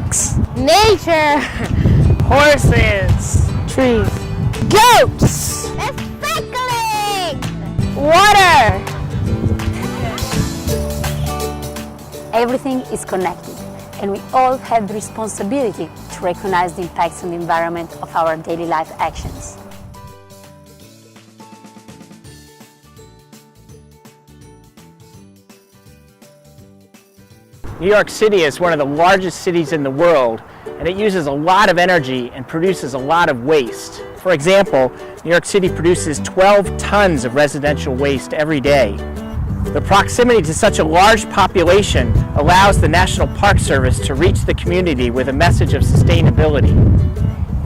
Dogs. Nature. Horses. Trees. Goats. Recycling. Water. Everything is connected, and we all have the responsibility to recognize the impacts on the environment of our daily life actions. New York City is one of the largest cities in the world, and it uses a lot of energy and produces a lot of waste. For example, New York City produces 12 tons of residential waste every day. The proximity to such a large population allows the National Park Service to reach the community with a message of sustainability.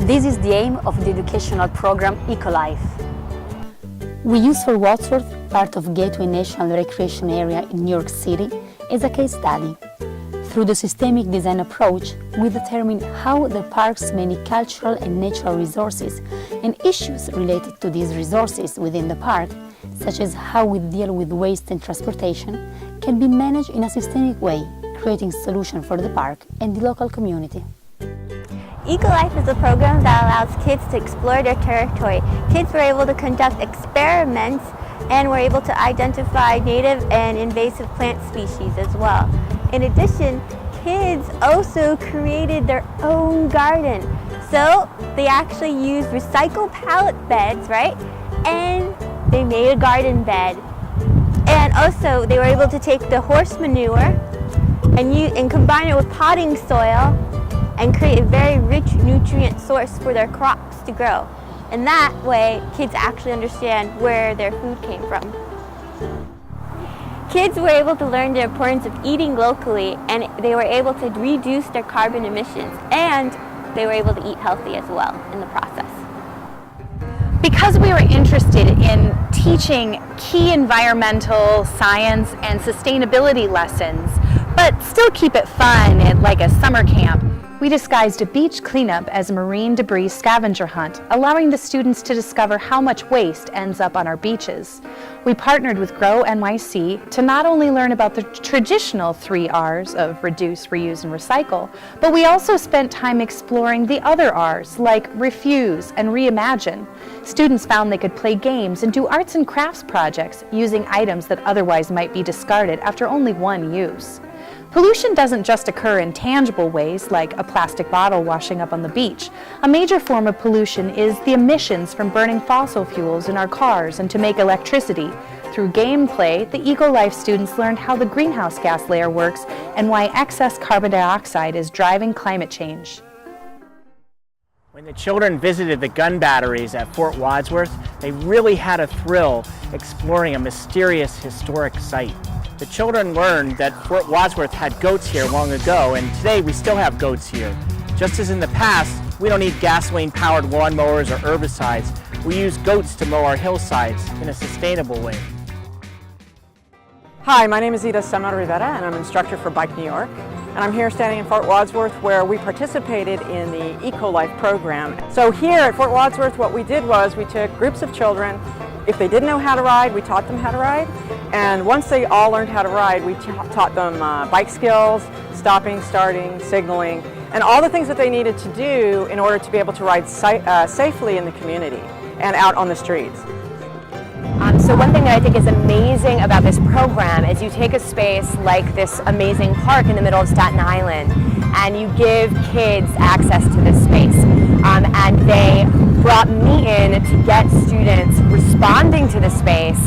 This is the aim of the educational program ECOlife. We use Fort Wadsworth, part of Gateway National Recreation Area in New York City, as a case study. Through the systemic design approach, we determine how the park's many cultural and natural resources and issues related to these resources within the park, such as how we deal with waste and transportation, can be managed in a systemic way, creating solutions for the park and the local community. ECOlife is a program that allows kids to explore their territory. Kids were able to conduct experiments and were able to identify native and invasive plant species as well. In addition, kids also created their own garden. So they actually used recycled pallet beds, right? And they made a garden bed. And also they were able to take the horse manure and combine it with potting soil and create a very rich nutrient source for their crops to grow. And that way, kids actually understand where their food came from. Kids were able to learn the importance of eating locally, and they were able to reduce their carbon emissions, and they were able to eat healthy as well in the process. Because we were interested in teaching key environmental, science, and sustainability lessons, but still keep it fun and like a summer camp, we disguised a beach cleanup as a marine debris scavenger hunt, allowing the students to discover how much waste ends up on our beaches. We partnered with Grow NYC to not only learn about the traditional 3 R's of reduce, reuse, and recycle, but we also spent time exploring the other R's like refuse and reimagine. Students found they could play games and do arts and crafts projects using items that otherwise might be discarded after only one use. Pollution doesn't just occur in tangible ways like a plastic bottle washing up on the beach. A major form of pollution is the emissions from burning fossil fuels in our cars and to make electricity. Through gameplay, the ECOlife students learned how the greenhouse gas layer works and why excess carbon dioxide is driving climate change. When the children visited the gun batteries at Fort Wadsworth, they really had a thrill exploring a mysterious historic site. The children learned that Fort Wadsworth had goats here long ago, and today we still have goats here. Just as in the past, we don't need gasoline-powered lawnmowers or herbicides. We use goats to mow our hillsides in a sustainable way. Hi, my name is Ida Sema Rivera, and I'm an instructor for Bike New York. And I'm here standing in Fort Wadsworth where we participated in the ECOlife program. So here at Fort Wadsworth, what we did was we took groups of children. If they didn't know how to ride, we taught them how to ride. And once they all learned how to ride, we taught them bike skills, stopping, starting, signaling, and all the things that they needed to do in order to be able to ride safely in the community and out on the streets. So one thing that I think is amazing about this program is you take a space like this amazing park in the middle of Staten Island and you give kids access to this space. And they brought me in to get students responding to the space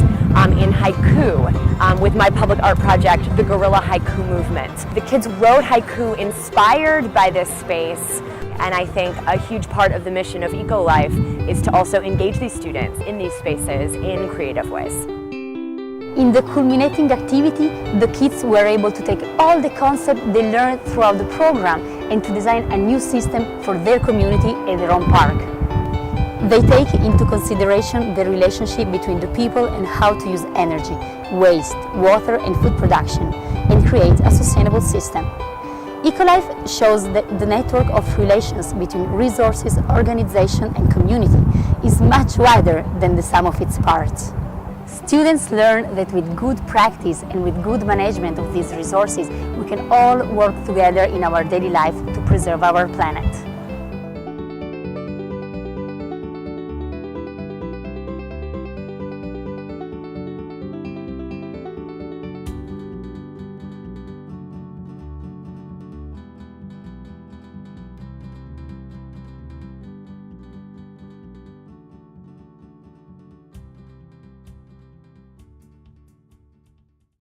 in haiku with my public art project, the Guerrilla Haiku Movement. The kids wrote haiku inspired by this space, and I think a huge part of the mission of ECOlife is to also engage these students in these spaces in creative ways. In the culminating activity, the kids were able to take all the concepts they learned throughout the program and to design a new system for their community and their own park. They take into consideration the relationship between the people and how to use energy, waste, water and food production and create a sustainable system. ECOlife shows that the network of relations between resources, organization and community is much wider than the sum of its parts. Students learn that with good practice and with good management of these resources, we can all work together in our daily life to preserve our planet.